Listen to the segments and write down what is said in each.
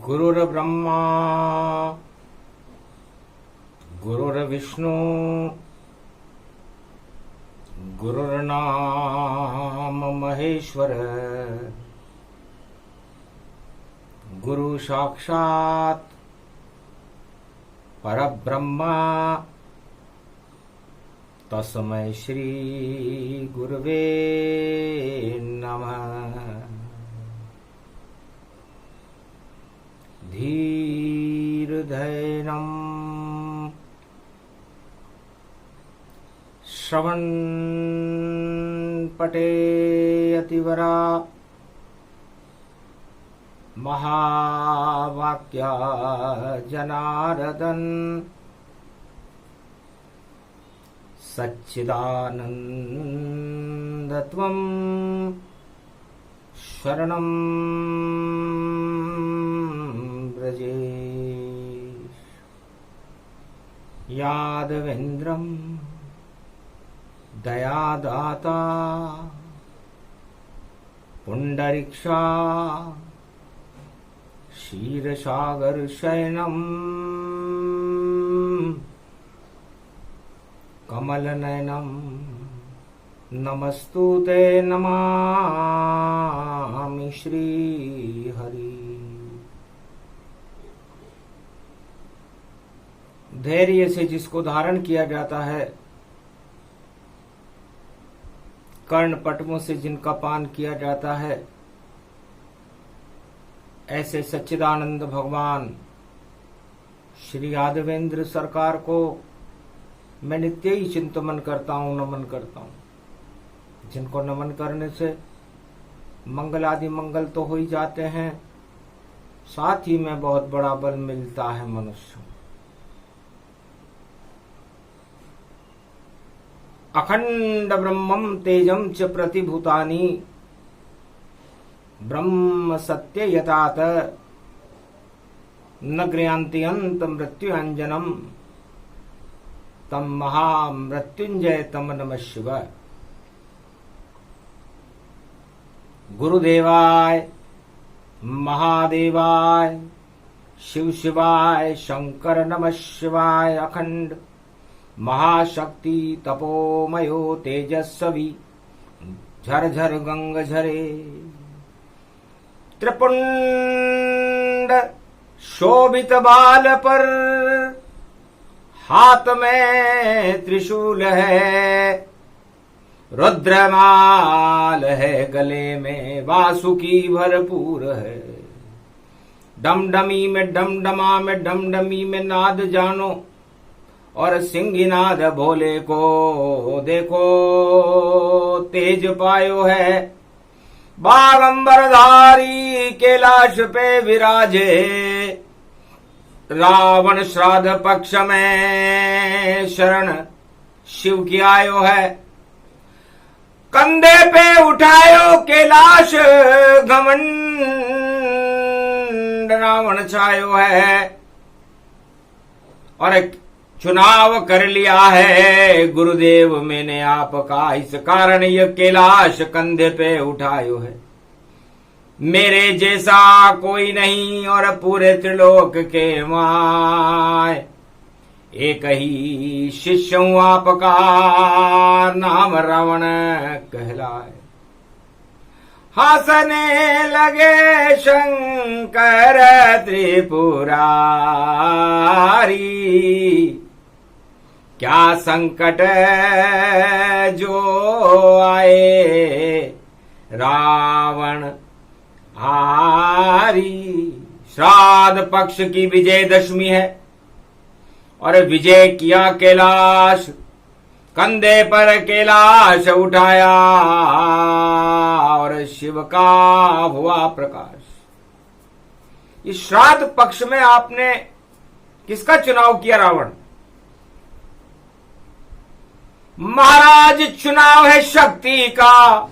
गुरुर्ब्रह्मा गुरुर्विष्णु गुरुर्नाम महेश्वर गुरु साक्षात् परब्रह्मा तस्मै श्री गुरुवे नमः। धीर्धैर्यं श्रवण पटे अतिवरा महावाक्या जनार्दन सच्चिदानन्दत्वं शरणं व्रजेश। यादवेन्द्रं दयादाता पुंडरीक्षा क्षीरसागर शयनम् कमलनयनं नमस्तुते नमामि श्रीहरि। धैर्य से जिसको धारण किया जाता है, कर्ण पटमों से जिनका पान किया जाता है, ऐसे सच्चिदानंद भगवान श्री यादवेंद्र सरकार को मैं नित्य ही चिंतन करता हूँ, नमन करता हूँ। जिनको नमन करने से मंगल आदि मंगल तो हो ही जाते हैं, साथ ही में बहुत बड़ा बल मिलता है मनुष्य। अखंड ब्रह्मं तेजं च प्रतिभूतानि ब्रह्म सत्य यतात न गृह्णन्ति अंत मृत्युंजनम तम महामृत्युंजय तम नमः शिवाय। गुरुदेवाय महादेवाय शिव शिवाय शंकर नमः शिवाय। अखंड महाशक्ति तपोमयो तेजस्वी झरझर गंग झरे त्रिपुंड शोभित बाल पर हाथ में त्रिशूल है, रुद्रमाल है गले में, वासुकी भरपूर है। डमडमी में डमडमा में डमडमी में नाद जानो और सिंहनाद भोले को देखो तेज पायो है। बागंबरधारी कैलाश पे विराजे, रावण श्राद्ध पक्ष में शरण शिव की आयो है। कंधे पे उठायो कैलाश घमंड रावण छायो है। और चुनाव कर लिया है गुरुदेव मैंने आपका, इस कारण यह कैलाश कंधे पे उठायो है। मेरे जैसा कोई नहीं और पूरे त्रिलोक के माय, एक ही शिष्य हूं आपका, नाम रावण कहलाए। हंसने लगे शंकर त्रिपुरारी, क्या संकट जो आए रावण हारी। श्राद्ध पक्ष की विजयदशमी है और विजय किया कैलाश, कंधे पर कैलाश उठाया और शिव का हुआ प्रकाश। इस श्राद्ध पक्ष में आपने किसका चुनाव किया? रावण। महाराज चुनाव है शक्ति का,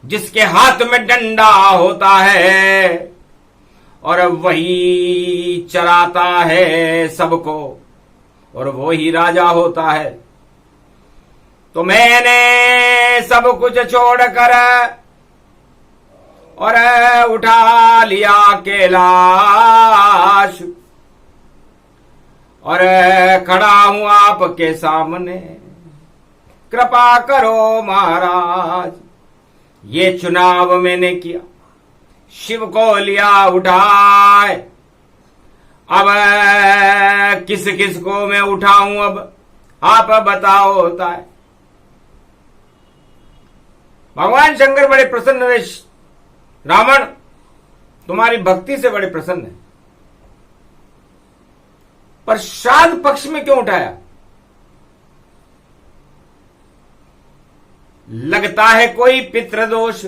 जिसके हाथ में डंडा होता है और वही चराता है सबको और वही राजा होता है। तो मैंने सब कुछ छोड़कर और उठा लिया कैलाश, और खड़ा हूं आपके सामने, कृपा करो महाराज। ये चुनाव मैंने किया, शिव को लिया उठाए, अब किस किस को मैं उठाऊं, अब आप बताओ। होता है भगवान शंकर बड़े प्रसन्न हुए, रावण तुम्हारी भक्ति से बड़े प्रसन्न है, पर श्राद्ध पक्ष में क्यों उठाया? लगता है कोई पितृदोष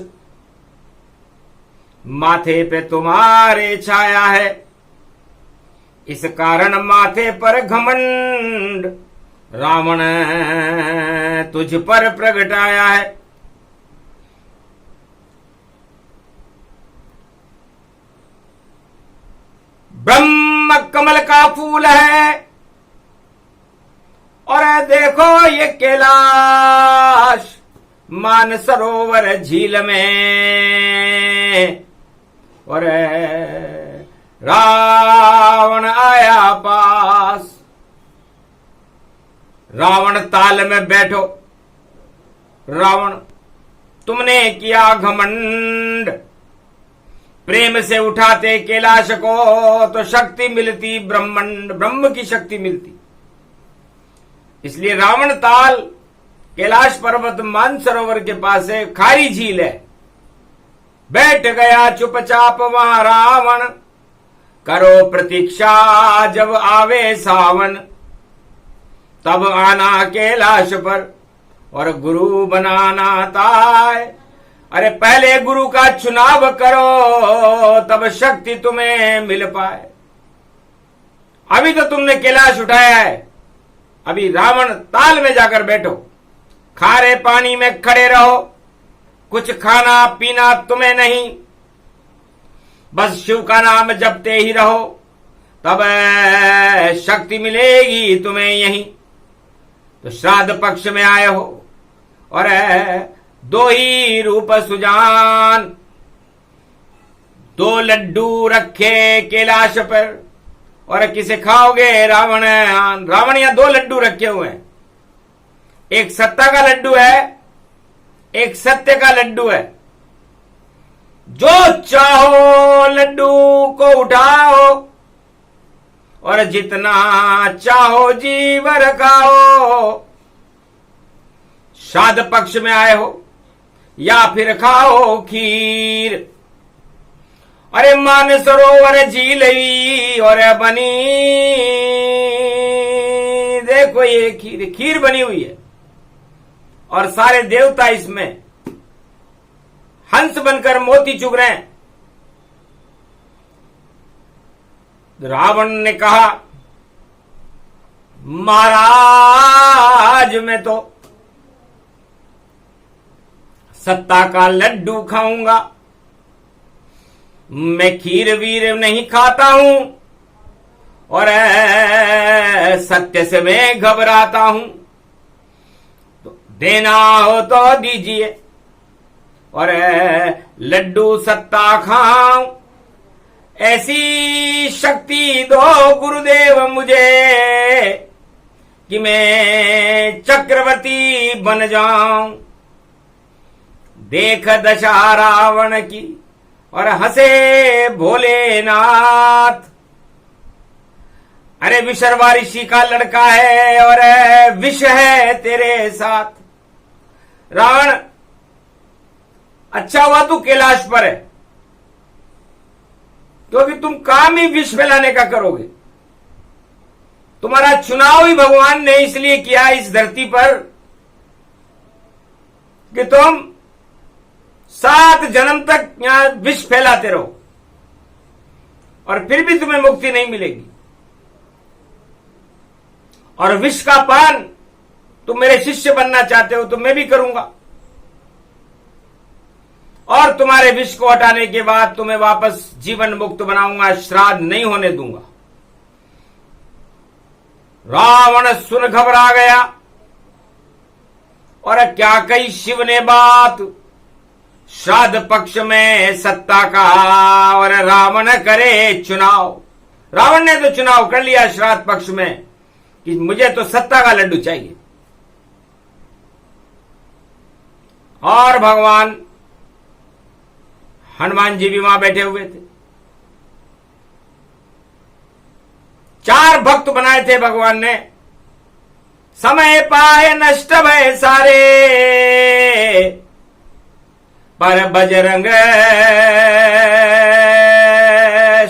माथे पे तुम्हारे छाया है, इस कारण माथे पर घमंड रावण तुझ पर प्रगटाया है। ब्रह्म कमल का फूल है, और देखो ये कैलाश मानसरोवर झील में, और रावण आया पास। रावण ताल में बैठो, रावण तुमने किया घमंड, प्रेम से उठाते कैलाश को तो शक्ति मिलती ब्रह्मांड, ब्रह्म की शक्ति मिलती। इसलिए रावण ताल कैलाश पर्वत मानसरोवर के पास है, खारी झील है। बैठ गया चुपचाप वहां रावण, करो प्रतीक्षा जब आवे सावन, तब आना कैलाश पर और गुरु बनाना ताय। अरे पहले गुरु का चुनाव करो, तब शक्ति तुम्हें मिल पाए। अभी तो तुमने कैलाश उठाया है, अभी रावण ताल में जाकर बैठो, खारे पानी में खड़े रहो, कुछ खाना पीना तुम्हें नहीं, बस शिव का नाम जपते ही रहो, तब शक्ति मिलेगी तुम्हें यहीं। तो श्राद्ध पक्ष में आए हो, और दो ही रूप सुजान, दो लड्डू रखे कैलाश पर, और किसे खाओगे रावण? रावण यहां दो लड्डू रखे हुए हैं, एक सत्ता का लड्डू है, एक सत्य का लड्डू है। जो चाहो लड्डू को उठाओ, और जितना चाहो जीवर खाओ। श्राद्ध पक्ष में आए हो या फिर खाओ खीर। अरे मानसरोवर झील और बनी, देखो ये खीर बनी हुई है, और सारे देवता इसमें हंस बनकर मोती चुग रहे हैं। रावण ने कहा, महाराज मैं तो सत्ता का लड्डू खाऊंगा, मैं खीर वीर नहीं खाता हूं, और सत्य से मैं घबराता हूं। तो देना हो तो दीजिए, और लड्डू सत्ता खाऊं, ऐसी शक्ति दो गुरुदेव मुझे कि मैं चक्रवर्ती बन जाऊं। देख दशा रावण की और हंसे भोलेनाथ। अरे विशर्वा ऋषि का लड़का है और विष है तेरे साथ। रावण, अच्छा हुआ तू कैलाश पर है, क्योंकि तुम काम ही विष फैलाने का करोगे। तुम्हारा चुनाव ही भगवान ने इसलिए किया इस धरती पर कि तुम 7 जन्म तक यहां विष फैलाते रहो, और फिर भी तुम्हें मुक्ति नहीं मिलेगी। और विष का पान तुम मेरे शिष्य बनना चाहते हो तो मैं भी करूंगा, और तुम्हारे विष को हटाने के बाद तुम्हें वापस जीवन मुक्त बनाऊंगा, श्राद्ध नहीं होने दूंगा। रावण सुन घबरा गया, और क्या कही शिव ने बात। श्राद्ध पक्ष में सत्ता का और रावण करे चुनाव। रावण ने तो चुनाव कर लिया श्राद्ध पक्ष में कि मुझे तो सत्ता का लड्डू चाहिए। और भगवान हनुमान जी भी वहां बैठे हुए थे। 4 भक्त बनाए थे भगवान ने। समय पाए नष्ट भय सारे, पर बजरंग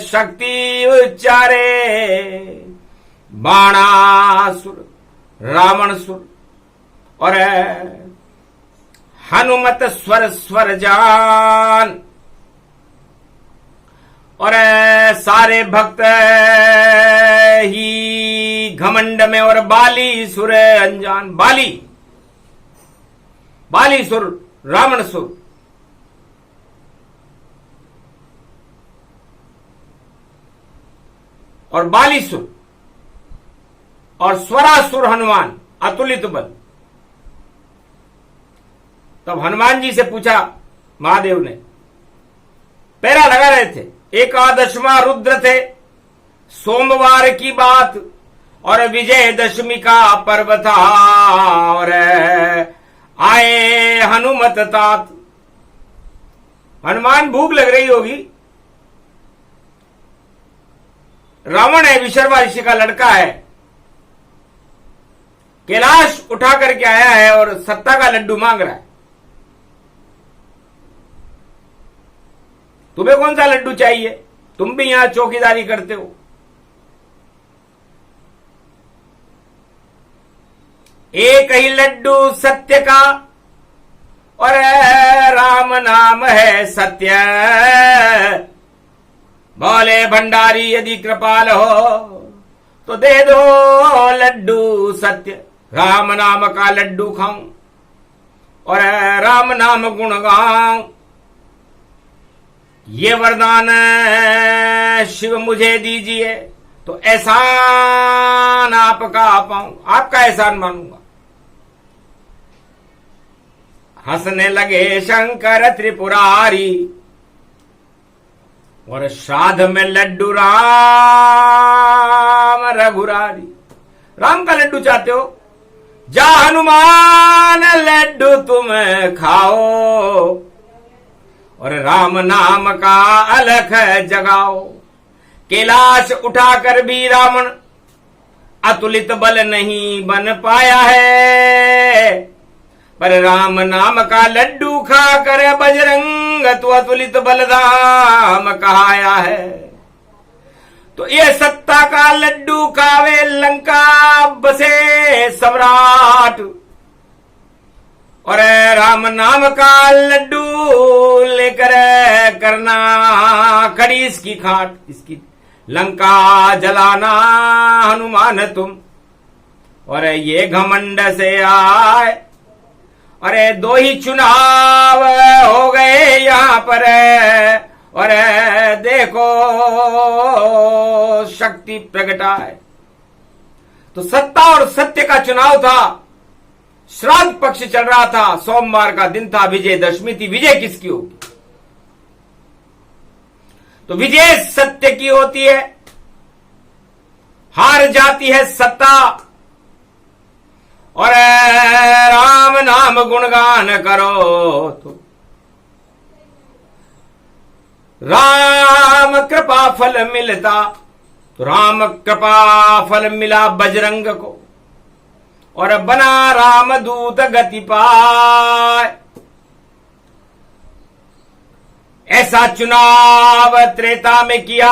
शक्ति उच्चारे। बाणासुर, रावणसुर और हनुमत स्वर स्वर जान। और सारे भक्त ही घमंड में और बाली सुर अनजान। बाली सुर, रावण सुर और बालीसुर और स्वरासुर हनुमान, अतुलित बल। तब हनुमान जी से पूछा महादेव ने, पैरा लगा रहे थे, एकादशवां रुद्र थे, सोमवार की बात और विजयदशमी का पर्व था। और आए हनुमत तात। हनुमान भूख लग रही होगी। रावण है, विशर्वा ऋषि का लड़का है, कैलाश उठा करके आया है और सत्ता का लड्डू मांग रहा है। तुम्हें कौन सा लड्डू चाहिए? तुम भी यहां चौकीदारी करते हो। एक ही लड्डू सत्य का और राम नाम है सत्य। बोले भंडारी यदि कृपाल हो तो दे दो लड्डू सत्य। राम नाम का लड्डू खाऊं और राम नाम गुण गाऊं, ये वरदान शिव मुझे दीजिए तो एहसान आपका पाऊं, आपका एहसान मानूंगा। हंसने लगे शंकर त्रिपुरारी और श्राद्ध में लड्डू राम रघुरारी। राम का लड्डू चाहते हो? जा हनुमान लड्डू तुम खाओ और राम नाम का अलख जगाओ। कैलाश उठाकर भी रावण अतुलित बल नहीं बन पाया है, पर राम नाम का लड्डू खाकर बजरंग तू अतुलित बलधाम कहाया है। तो ये सत्ता का लड्डू खावे लंका बसे सम्राट और राम नाम का लड्डू लेकर करना कड़ी इसकी खाट, इसकी लंका जलाना हनुमान तुम। और ये घमंड से आए, अरे 2 ही चुनाव हो गए यहां पर और देखो शक्ति प्रगटाए। तो सत्ता और सत्य का चुनाव था। श्राद्ध पक्ष चल रहा था, सोमवार का दिन था, विजयदशमी थी। विजय किसकी होगी? तो विजय सत्य की होती है, हार जाती है सत्ता। और राम नाम गुणगान करो तो राम कृपा फल मिलता। तो राम कृपा फल मिला बजरंग को और बना राम दूत गति पाए। ऐसा चुनाव त्रेता में किया,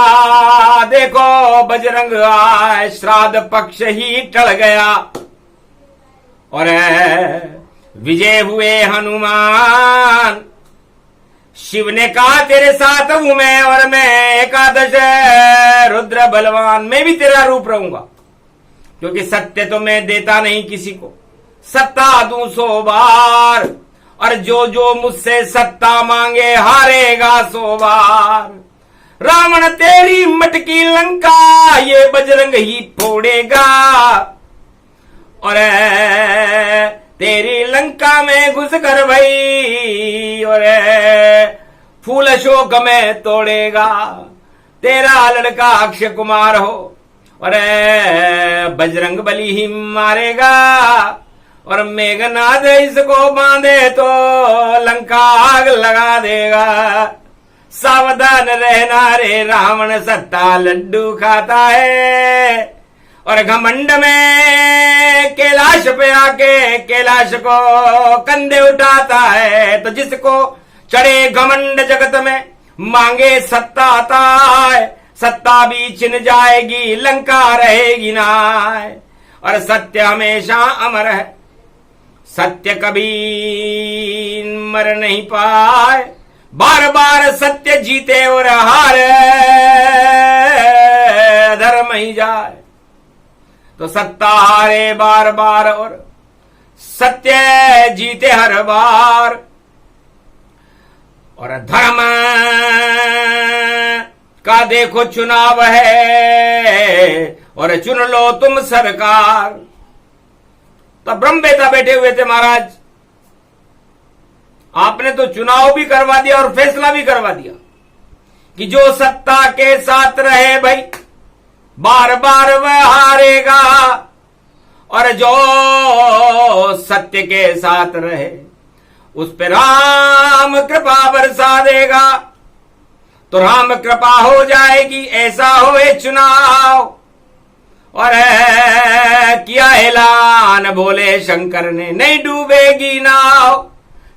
देखो बजरंग आए, श्राद्ध पक्ष ही टल गया और विजय हुए हनुमान। शिव ने कहा तेरे साथ हूं मैं और मैं एकादश रुद्र बलवान, मैं भी तेरा रूप रहूंगा, क्योंकि सत्य तो मैं देता नहीं किसी को, सत्ता दूं 100 बार और जो जो मुझसे सत्ता मांगे हारेगा 100 बार। रावण तेरी मटकी लंका ये बजरंग ही फोड़ेगा और तेरी लंका में घुस कर भई और फूल अशोक में तोड़ेगा। तेरा लड़का अक्षय कुमार हो और बजरंग बली ही मारेगा और मेघनाद इसको बांधे तो लंका आग लगा देगा। सावधान रहना रे रावण सत्ता लड्डू खाता है और घमंड में कैलाश पे आके कैलाश को कंधे उठाता है। तो जिसको चढ़े घमंड जगत में मांगे सत्ता आता है, सत्ता भी छिन जाएगी लंका रहेगी ना। और सत्य हमेशा अमर है, सत्य कभी मर नहीं पाए। बार बार सत्य जीते और हारे धर्म ही जाए। तो सत्ता हारे बार बार और सत्य जीते हर बार। और धर्म का देखो चुनाव है और चुन लो तुम सरकार। तो ब्रह्मवेता बैठे हुए थे महाराज, आपने तो चुनाव भी करवा दिया और फैसला भी करवा दिया कि जो सत्ता के साथ रहे भाई बार बार वह हारेगा और जो सत्य के साथ रहे उस पे राम कृपा बरसा देगा। तो राम कृपा हो जाएगी, ऐसा होए चुनाव। और किया ऐलान बोले शंकर ने, नहीं डूबेगी नाव।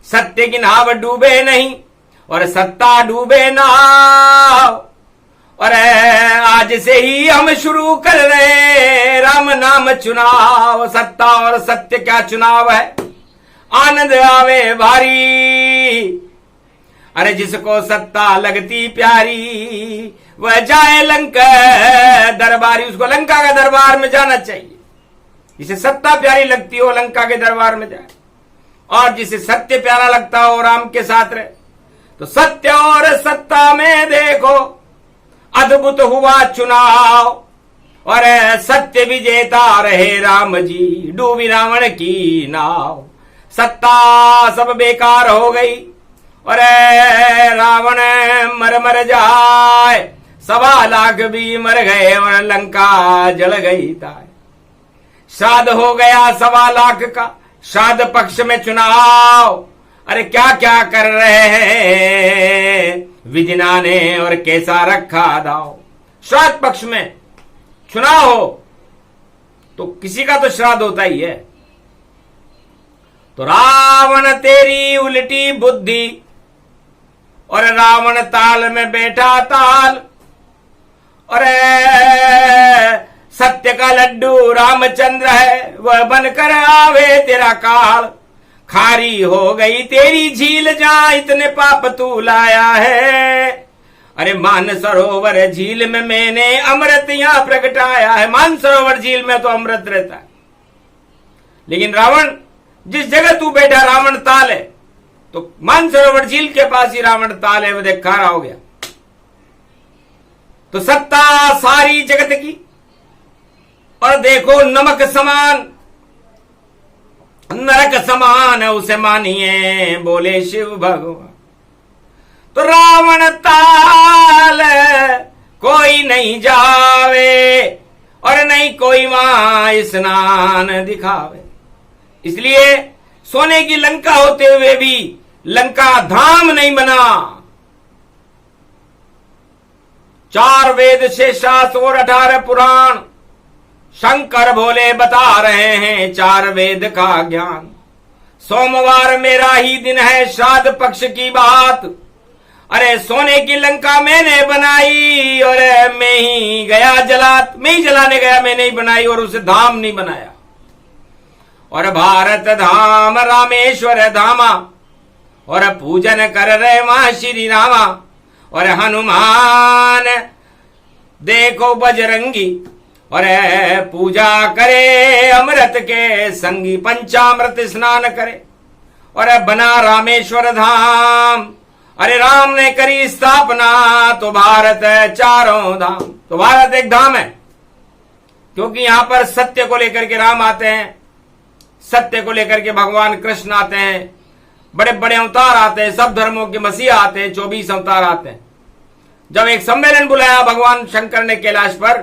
सत्य की नाव डूबे नहीं और सत्ता डूबे नाव। और आज से ही हम शुरू कर रहे राम नाम चुनाव। सत्ता और सत्य क्या चुनाव है, आनंद आवे भारी। अरे जिसको सत्ता लगती प्यारी वह जाए लंका दरबारी। उसको लंका के दरबार में जाना चाहिए। जिसे सत्ता प्यारी लगती हो लंका के दरबार में जाए, और जिसे सत्य प्यारा लगता हो राम के साथ रहे। तो सत्य और सत्ता में देखो अद्भुत हुआ चुनाव और सत्य विजेता रहे राम जी, डूबी रावण की नाव। सत्ता सब बेकार हो गई और रावण मर मर जाए, 1.25 लाख भी मर गए और लंका जल गई ताय। श्राद्ध हो गया 1.25 लाख का, श्राद्ध पक्ष में चुनाव। अरे क्या क्या कर रहे हैं विजना ने और कैसा रखा दाव। श्राद्ध पक्ष में चुनाव हो तो किसी का तो श्राद्ध होता ही है। तो रावण तेरी उल्टी बुद्धि और रावण ताल में बैठा ताल। और सत्य का लड्डू रामचंद्र है, वह बनकर आवे तेरा काल। खारी हो गई तेरी झील जहां इतने पाप तू लाया है। अरे मानसरोवर झील में मैंने अमृत यहां प्रगटाया है। मानसरोवर झील में तो अमृत रहता है, लेकिन रावण जिस जगह तू बैठा रावण ताल है, तो मानसरोवर झील के पास ही रावण ताल है, वो देख खारा हो गया। तो सत्ता सारी जगत की और देखो नमक समान नरक समान उसे मानिए बोले शिव भगवान। तो रावण ताल कोई नहीं जावे और नहीं कोई वहां स्नान दिखावे। इसलिए सोने की लंका होते हुए भी लंका धाम नहीं बना। 4 वेद से शास्त्र और 18 पुराण शंकर भोले बता रहे हैं 4 वेद का ज्ञान। सोमवार मेरा ही दिन है, श्राद्ध पक्ष की बात। अरे सोने की लंका मैंने बनाई और मैं ही गया जलात, मैं ही जलाने गया, मैंने ही बनाई और उसे धाम नहीं बनाया। और भारत धाम रामेश्वर धामा और पूजन कर रहे वहां श्री रामा। और हनुमान देखो बजरंगी और पूजा करे अमृत के संगी। पंचामृत स्नान करे और बना रामेश्वर धाम। अरे राम ने करी स्थापना तो भारत है 4 धाम। तो भारत एक धाम है, क्योंकि यहां पर सत्य को लेकर के राम आते हैं, सत्य को लेकर के भगवान कृष्ण आते हैं, बड़े बड़े अवतार आते हैं, सब धर्मों के मसीहा आते हैं, 24 अवतार आते हैं। जब एक सम्मेलन बुलाया भगवान शंकर ने कैलाश पर,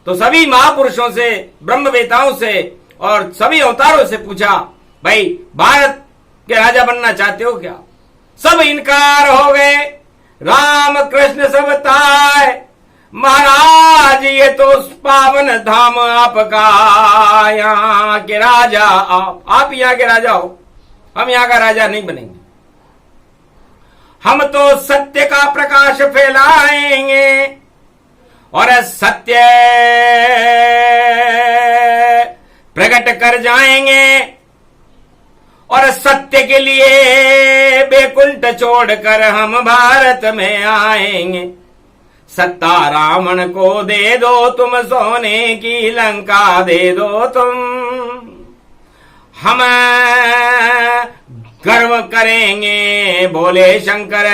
तो सभी महापुरुषों से, ब्रह्मवेताओं से और सभी अवतारों से पूछा, भाई भारत के राजा बनना चाहते हो क्या? सब इनकार हो गए। राम कृष्ण सब ताय, महाराज ये तो पावन धाम आपका, यहाँ के राजा आप यहाँ के राजा हो, हम यहाँ का राजा नहीं बनेंगे। हम तो सत्य का प्रकाश फैलाएंगे और सत्य प्रकट कर जाएंगे, और सत्य के लिए बेकुंठ छोड़कर हम भारत में आएंगे। सत्ता रावण को दे दो तुम, सोने की लंका दे दो तुम, हम गर्व करेंगे बोले शंकर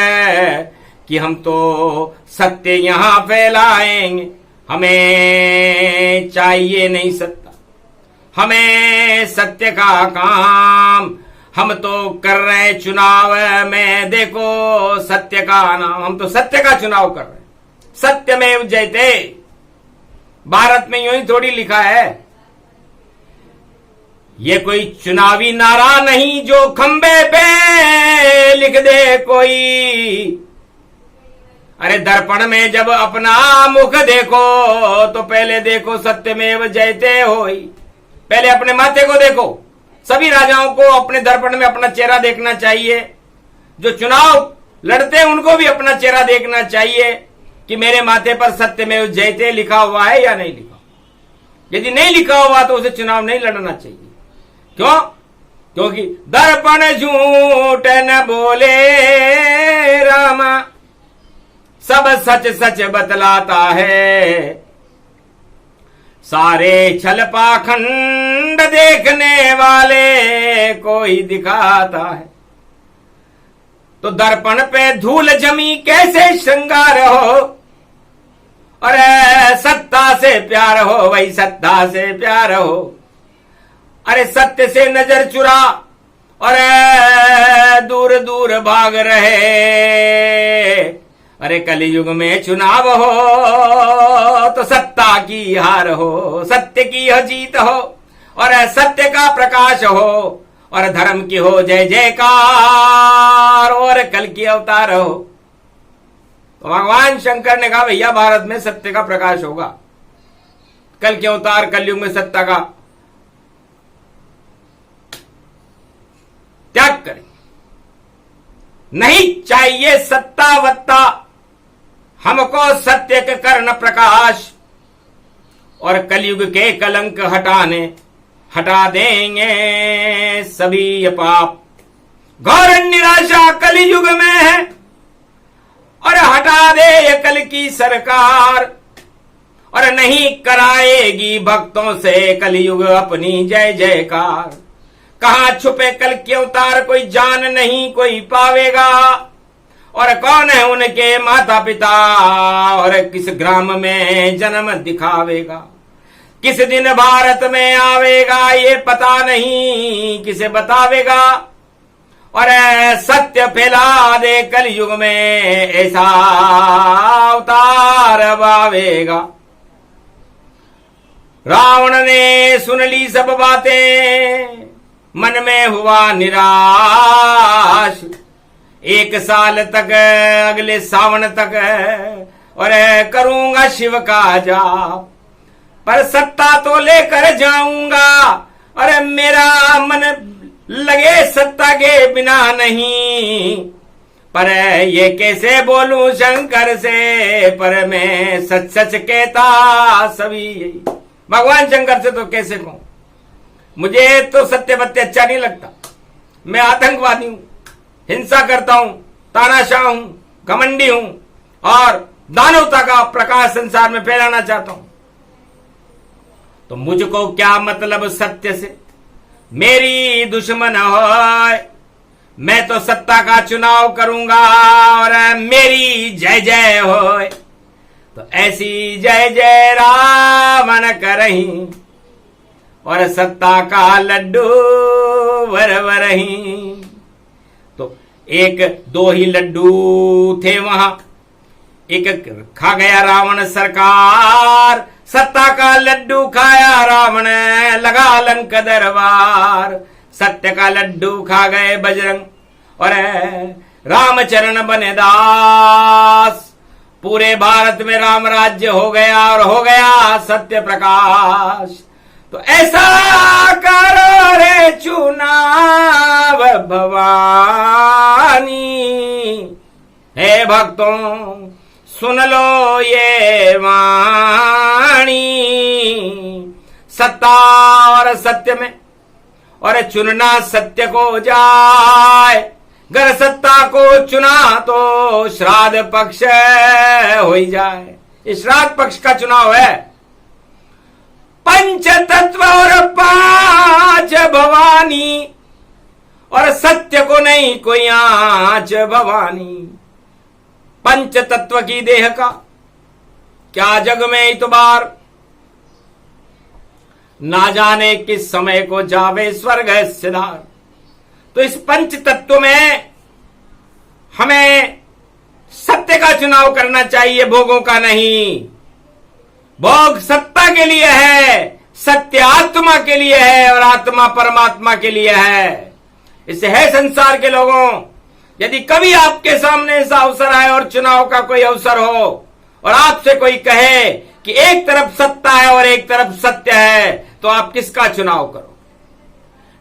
कि हम तो सत्य यहां फैलाएंगे। हमें चाहिए नहीं सत्ता, हमें सत्य का काम, हम तो कर रहे हैं चुनाव में, देखो सत्य का नाम, हम तो सत्य का चुनाव कर रहे हैं। सत्यमेव जयते, भारत में यूं ही थोड़ी लिखा है, ये कोई चुनावी नारा नहीं जो खंबे पे लिख दे कोई। अरे दर्पण में जब अपना मुख देखो तो पहले देखो सत्यमेव जयते होई, पहले अपने माथे को देखो। सभी राजाओं को अपने दर्पण में अपना चेहरा देखना चाहिए, जो चुनाव लड़ते हैं उनको भी अपना चेहरा देखना चाहिए कि मेरे माथे पर सत्यमेव जयते लिखा हुआ है या नहीं लिखा। यदि नहीं लिखा हुआ तो उसे चुनाव नहीं लड़ना चाहिए। क्यों? क्योंकि दर्पण झूठ न बोले रामा, सब सच सच बतलाता है, सारे छल पाखंड देखने वाले कोई दिखाता है। तो दर्पण पे धूल जमी कैसे श्रृंगार हो, अरे सत्ता से प्यार हो, वही सत्ता से प्यार हो। अरे सत्य से नजर चुरा और दूर दूर भाग रहे, अरे कलयुग में चुनाव हो तो सत्ता की हार हो, सत्य की जीत हो और सत्य का प्रकाश हो और धर्म की हो जय जयकार और कल की अवतार हो। तो भगवान शंकर ने कहा भैया भारत में सत्य का प्रकाश होगा, कल के अवतार कलयुग में सत्ता का त्याग करें, नहीं चाहिए सत्ता वत्ता, हमको सत्य के कर्ण प्रकाश और कलयुग के कलंक हटा देंगे सभी ये पाप। घोर निराशा कलयुग में है और हटा दे ये कल की सरकार, और नहीं कराएगी भक्तों से कलयुग अपनी जय जयकार। कहां छुपे कल के अवतार कोई जान नहीं कोई पावेगा, और कौन है उनके माता पिता और किस ग्राम में जन्म दिखावेगा। किस दिन भारत में आवेगा ये पता नहीं किसे बतावेगा, और सत्य फैला दे कलयुग में ऐसा अवतार आवेगा। रावण ने सुन ली सब बातें, मन में हुआ निराश। 1 साल तक अगले सावन तक और करूंगा शिव का जाप, पर सत्ता तो लेकर जाऊंगा, अरे मेरा मन लगे सत्ता के बिना नहीं। पर ये कैसे बोलूं शंकर से, पर मैं सच सच कहता सभी यही। भगवान शंकर से तो कैसे कहूं, मुझे तो सत्य बत्य अच्छा नहीं लगता। मैं आतंकवादी हूं, हिंसा करता हूं, तानाशाह हूं, घमंडी हूं और दानवता का प्रकाश संसार में फैलाना चाहता हूं। तो मुझको क्या मतलब सत्य से, मेरी दुश्मन हो, मैं तो सत्ता का चुनाव करूंगा और मेरी जय जय हो। तो ऐसी जय जय रावण करहीं और सत्ता का लड्डू वर ही। तो एक दो ही लड्डू थे वहां, एक खा गया रावण सरकार, सत्ता का लड्डू खाया रावण, लगा लंक दरबार। सत्य का लड्डू खा गए बजरंग और रामचरण बने दास। पूरे भारत में राम राज्य हो गया और हो गया सत्य प्रकाश। तो ऐसा करो रे चुनाव भवानी, हे भक्तों सुन लो ये वाणी। सत्ता और सत्य में और चुनना सत्य को जाए, गर सत्ता को चुना तो श्राद्ध पक्ष हो ही जाए। ये श्राद्ध पक्ष का चुनाव है। पंच तत्व और पांच भवानी, और सत्य को नहीं कोई आंच भवानी। पंच तत्व की देह का क्या जग में इतबार, ना जाने किस समय को जावे स्वर्ग सिधार। तो इस पंच तत्व में हमें सत्य का चुनाव करना चाहिए, भोगों का नहीं। भोग सत्ता के लिए है, सत्य आत्मा के लिए है और आत्मा परमात्मा के लिए है। इससे है संसार के लोगों, यदि कभी आपके सामने ऐसा अवसर आए और चुनाव का कोई अवसर हो और आपसे कोई कहे कि एक तरफ सत्ता है और एक तरफ सत्य है, तो आप किसका चुनाव करो?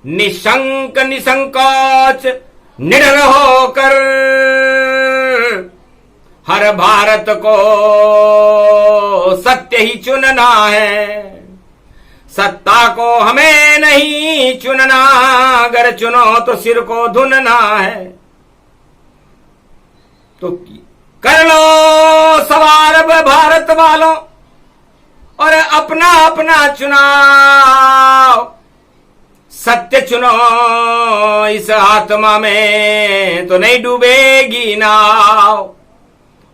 निशंक निसंकोच निडर होकर हर भारत को सत्य ही चुनना है। सत्ता को हमें नहीं चुनना, अगर चुनो तो सिर को धुनना है। तो कर लो सवार भारत वालों और अपना अपना चुनाव। सत्य चुनो, इस आत्मा में तो नहीं डूबेगी नाव।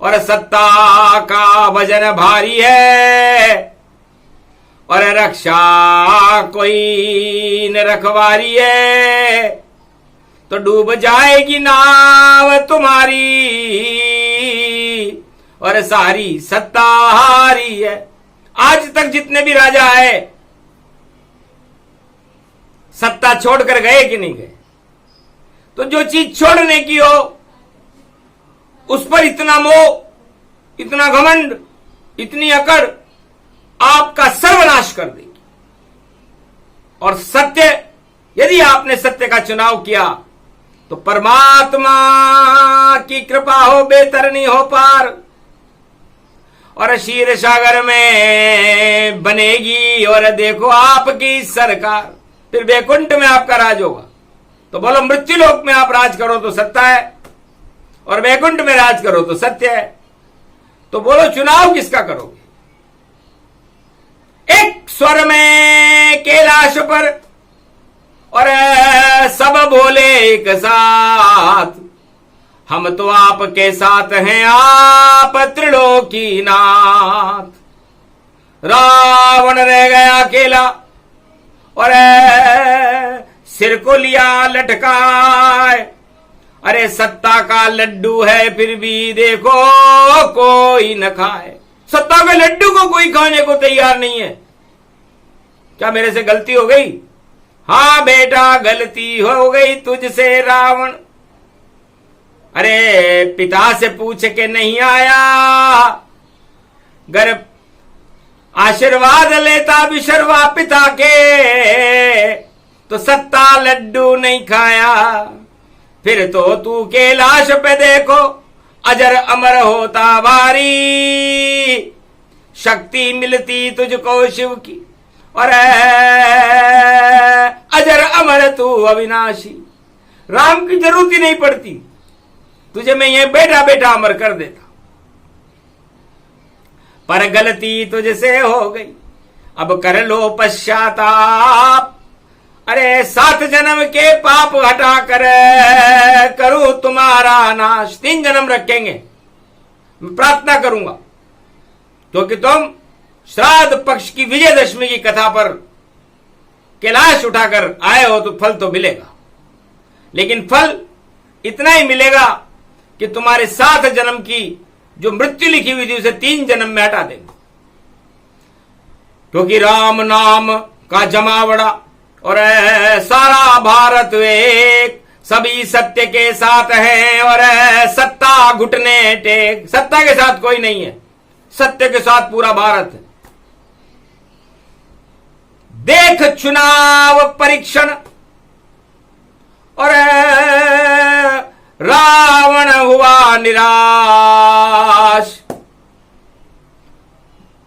और सत्ता का वजन भारी है और रक्षा कोई न रखवारी है, तो डूब जाएगी नाव तुम्हारी और सारी सत्ता हारी है। आज तक जितने भी राजा है सत्ता छोड़कर गए कि नहीं गए? तो जो चीज छोड़ने की हो उस पर इतना मोह, इतना घमंड, इतनी अकड़ आपका सर्वनाश कर देगी। और सत्य, यदि आपने सत्य का चुनाव किया तो परमात्मा की कृपा हो, बेतरनी हो पार, और क्षीर सागर में बनेगी और देखो आपकी सरकार। फिर वैकुंठ में आपका राज होगा। तो बोलो मृत्यु लोक में आप राज करो तो सत्ता है और वैकुंठ में राज करो तो सत्य है। तो बोलो चुनाव किसका करोगे? एक स्वर में कैलाश पर और सब बोले एक साथ, हम तो आपके साथ हैं, आप त्रिलोकी नाथ। रावण रह गया अकेला और सिर को लिया लटकाए। अरे सत्ता का लड्डू है फिर भी देखो कोई न खाए। सत्ता के लड्डू को कोई खाने को तैयार नहीं है। क्या मेरे से गलती हो गई? हाँ बेटा गलती हो गई तुझसे रावण। अरे पिता से पूछ के नहीं आया, घर आशीर्वाद लेता विशर्वा पिता के, तो सत्ता लड्डू नहीं खाया। फिर तो तू कैलाश पे देखो अजर अमर होता भारी, शक्ति मिलती तुझको शिव की और अजर अमर तू अविनाशी। राम की जरूरत ही नहीं पड़ती, तुझे मैं ये बैठा बैठा अमर कर देता। पर गलती तुझसे हो गई, अब कर लो पश्चाताप। अरे 7 जन्म के पाप हटा कर करूं तुम्हारा नाश। 3 जन्म रखेंगे, मैं प्रार्थना करूंगा तो कि तुम श्राद्ध पक्ष की विजयदशमी की कथा पर कैलाश उठाकर आए हो तो फल तो मिलेगा, लेकिन फल इतना ही मिलेगा कि तुम्हारे 7 जन्म की जो मृत्यु लिखी हुई थी उसे 3 जन्म में हटा देंगे। क्योंकि राम नाम का जमावड़ा और सारा भारत एक, सभी सत्य के साथ है और सत्ता घुटने टेक। सत्ता के साथ कोई नहीं है, सत्य के साथ पूरा भारत है। देख चुनाव परीक्षण और रावण हुआ निराश।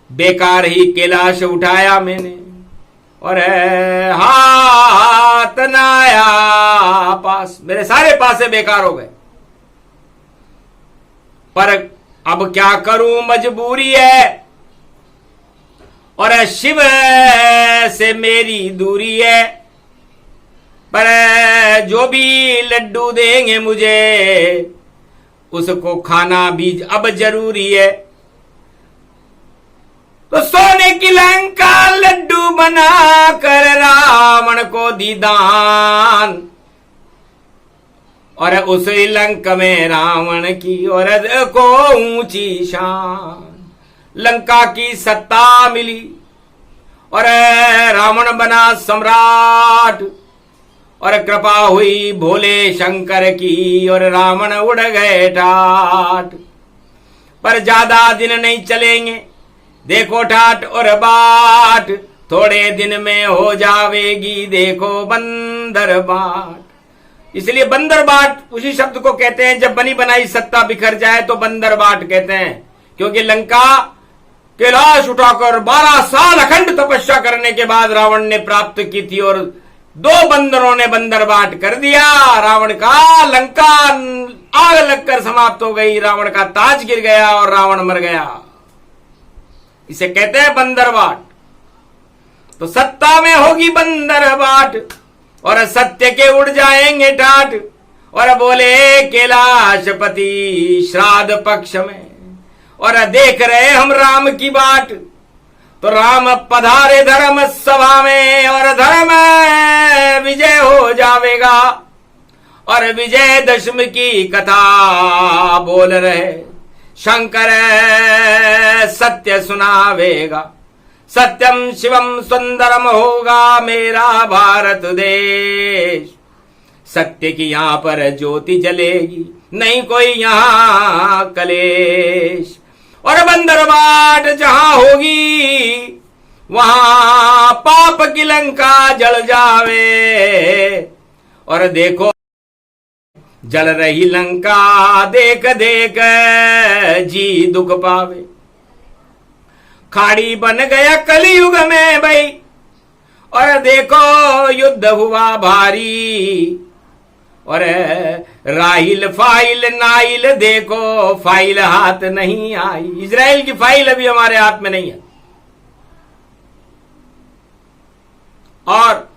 बेकार ही कैलाश उठाया मैंने और हाथ न आया पास, मेरे सारे पासे बेकार हो गए। पर अब क्या करूं, मजबूरी है और शिव से मेरी दूरी है। पर जो भी लड्डू देंगे मुझे उसको खाना भी अब जरूरी है। तो सोने की लंका लड्डू बना कर रावण को दी दान और उस लंका में रावण की और को ऊंची शान। लंका की सत्ता मिली और रावण बना सम्राट और कृपा हुई भोले शंकर की और रावण उड़ गए ठाट। पर ज्यादा दिन नहीं चलेंगे, देखो ठाट और बाट, थोड़े दिन में हो जावेगी देखो बंदर बाट। इसलिए बंदर बाट उसी शब्द को कहते हैं, जब बनी बनाई सत्ता बिखर जाए तो बंदर बाट कहते हैं। क्योंकि लंका कैलाश उठाकर 12 साल अखंड तपस्या करने के बाद रावण ने प्राप्त की थी और 2 बंदरों ने बंदर बाट कर दिया रावण का। लंका आग लगकर समाप्त हो गई, रावण का ताज गिर गया और रावण मर गया। इसे कहते हैं बंदर बाट। तो सत्ता में होगी बंदर बाट और सत्य के उड़ जाएंगे टाट। और बोले कैलाशपति श्राद्ध पक्ष में और देख रहे हम राम की बाट। तो राम पधारे धर्म सभा में और धर्म विजय हो जावेगा और विजय दशमी की कथा बोल रहे शंकर सत्य सुनावेगा। सत्यम शिवम सुंदरम होगा मेरा भारत देश। सत्य की यहां पर ज्योति जलेगी, नहीं कोई यहां कलेश। और बंदर बाट जहां होगी वहां पाप की लंका जल जावे। और देखो जल रही लंका देख देख जी दुख पावे। खाड़ी बन गया कलयुग में भाई और देखो युद्ध हुआ भारी। और राहिल फाइल नाइल देखो फाइल हाथ नहीं आई। इजराइल की फाइल अभी हमारे हाथ में नहीं है। और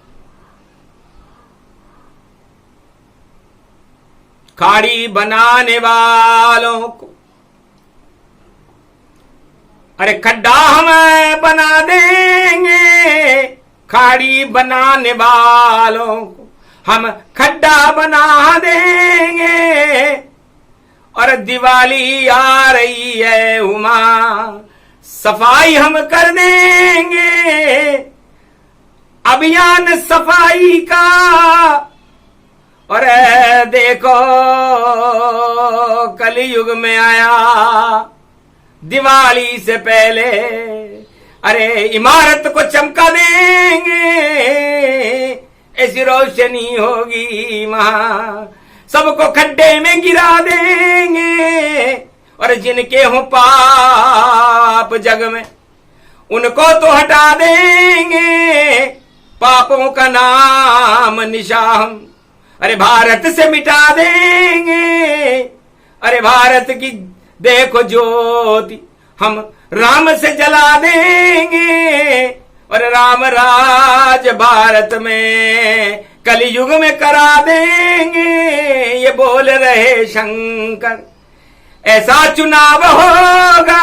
खाड़ी बनाने वालों को अरे खड्डा हम बना देंगे। खाड़ी बनाने वालों को हम खड्डा बना देंगे। और दिवाली आ रही है उमा सफाई हम कर देंगे। अभियान सफाई का और देखो कलयुग में आया दिवाली से पहले। अरे इमारत को चमका देंगे, ऐसी रोशनी होगी वहां। सबको खड्डे में गिरा देंगे और जिनके हो पाप जग में उनको तो हटा देंगे। पापों का नाम निशान अरे भारत से मिटा देंगे। अरे भारत की देखो ज्योति हम राम से जला देंगे। और राम राज भारत में कलयुग में करा देंगे। ये बोल रहे शंकर ऐसा चुनाव होगा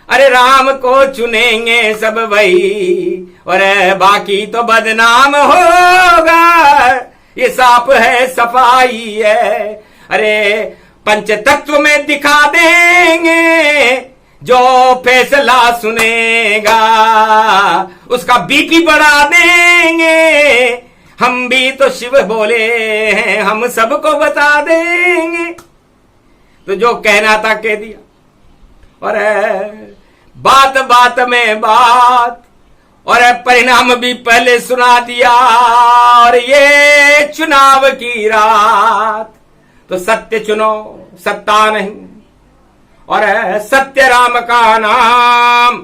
अरे राम को चुनेंगे सब भाई, और बाकी तो बदनाम होगा। ये साफ है, सफाई है। अरे पंच तत्व में दिखा देंगे, जो फैसला सुनेगा उसका बीपी बढ़ा देंगे। हम भी तो शिव बोले हैं, हम सबको बता देंगे। तो जो कहना था कह दिया, और बात बात में बात, और परिणाम भी पहले सुना दिया। और ये चुनाव की रात, तो सत्य चुनो, सत्ता नहीं, और सत्य राम का नाम।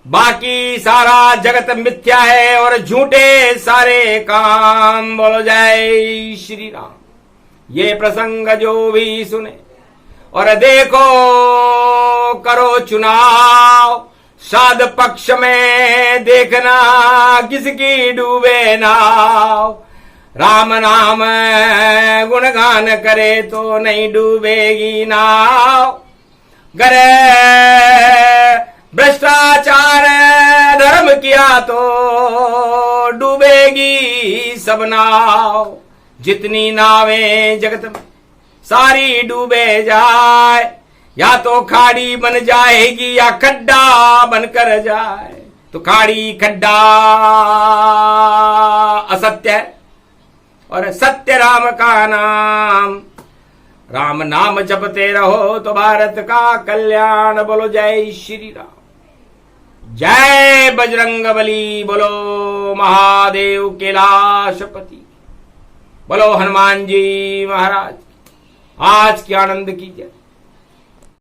बाकी सारा जगत मिथ्या है, और झूठे सारे काम। बोलो जय श्री राम। ये प्रसंग जो भी सुने, और देखो करो चुनाव, साध पक्ष में देखना किसकी डूबे नाव। राम नाम गुणगान करे तो नहीं डूबेगी नाव। करे भ्रष्टाचार धर्म किया तो डूबेगी सब नाव। जितनी नावें जगत में सारी डूबे जाए, या तो खाड़ी बन जाएगी या खड्डा बनकर जाए। तो खाड़ी खड्डा असत्य है, और सत्य राम का नाम। राम नाम जपते रहो तो भारत का कल्याण। बोलो जय श्री राम। जय बजरंग बली। बोलो महादेव कैलाशपति। बोलो हनुमान जी महाराज। आज की आनंद की जय।